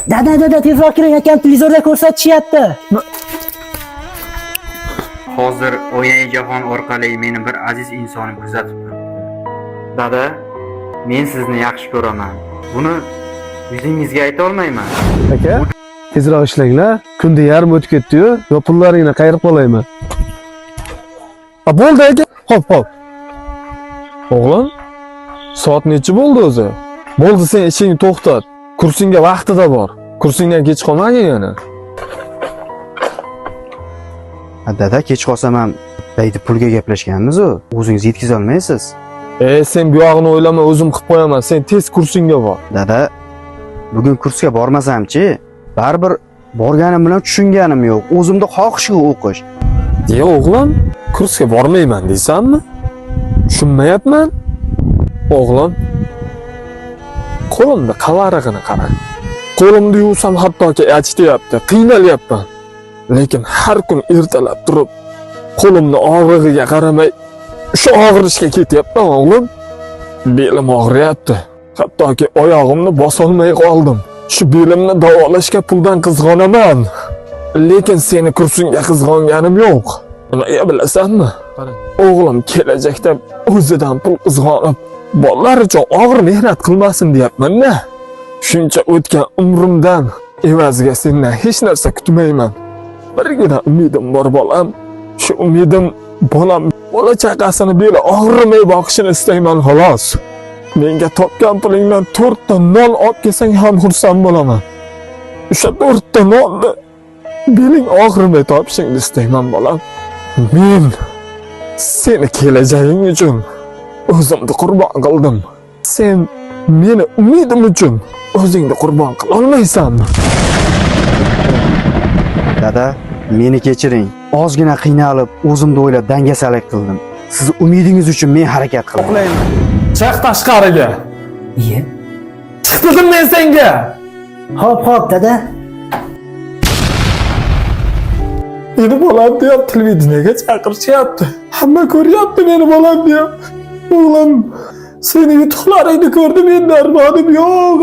Dada, tezroq kiring, akam televizorda ko'rsatishyapti. Hozir O'yinjahon orqali meni bir aziz insonim kuzatib turibdi. Dada, men sizni yaxshi ko'raman. Buni yuzingizga ayta olmayman. Aka, tezroq ishlanglar. Kunda yarim o'tib ketdi-yu, yo pullaringni qayirib qolayman. Bo'ldi aka. Hop. O'g'lim, soat necha bo'ldi o'zi? Bo'ldi, sen ishingni to'xtat. Kursingga vaqtida bor. Kursingdan kech qolmagin yana. Dada, kech qolsam ham bayda pulga gaplashganmiz-ku. O'zingiz yetkiza olmaysiz. Sen bu yog'ini o'ylama, o'zim qilib qo'yaman. Sen tez kursingga bor. Dada, bugun kursga bormasam-chi, baribir borganim bilan tushunganim yo'q. O'zimda xohishga o'qish. O'g'lim, kursga bormayman deysanmi? Tushunmayapman. O'g'lim, qo'limda qavarig'ini qara. Qo'limni yuvsam hattoki achityapti, qiynalyapman. Lekin har kun ertalab turib, qo'limni og'rig'iga qaramay, shu og'rishga ketyapman o'g'lim. Belim og'riyapti. Hattoki oyog'imni bosolmay qoldim. Shu belimni davolashga puldan qizg'onaman. Lekin seni kursingga qizg'onganim yo'q. Nega bilasanmi? O'g'lim kelajakda o'zidan pul qizg'onib, bolalar uchun og'ir mehnat qilmasin deyapman-da. Shuncha o'tgan umrimdan evaziga sendan hech narsa kutmayman. Birgina umidim bor bolam. Shu umidim bolam bola chaqasini beli og'rimay boqishini istayman xolos. Menga topgan pulingdan 4 ta non olib kelsang ham xursand bo'laman. O'sha 4 ta nonni beling og'rimay topishingni istayman bolam. Men seni kelajaging uchun o'zimni qurbon qildim. Sen meni umidim uchun o'zingni qurbon qila olmaysanmi? Dada, meni kechiring. Ozgina qiynalib, o'zimni o'ylab dangasalik qildim. Siz umidingiz uchun men harakat qildim. Chiq tashqariga. Iye. Chiq dedim men senga. Hop, dada. Meni bolam deb televideniyega chaqirishyapti. Hamma ko'ryapti meni bolam deb. O'g'lim, seni yutuqlaringni ko'rdim, endi armonim yo'q.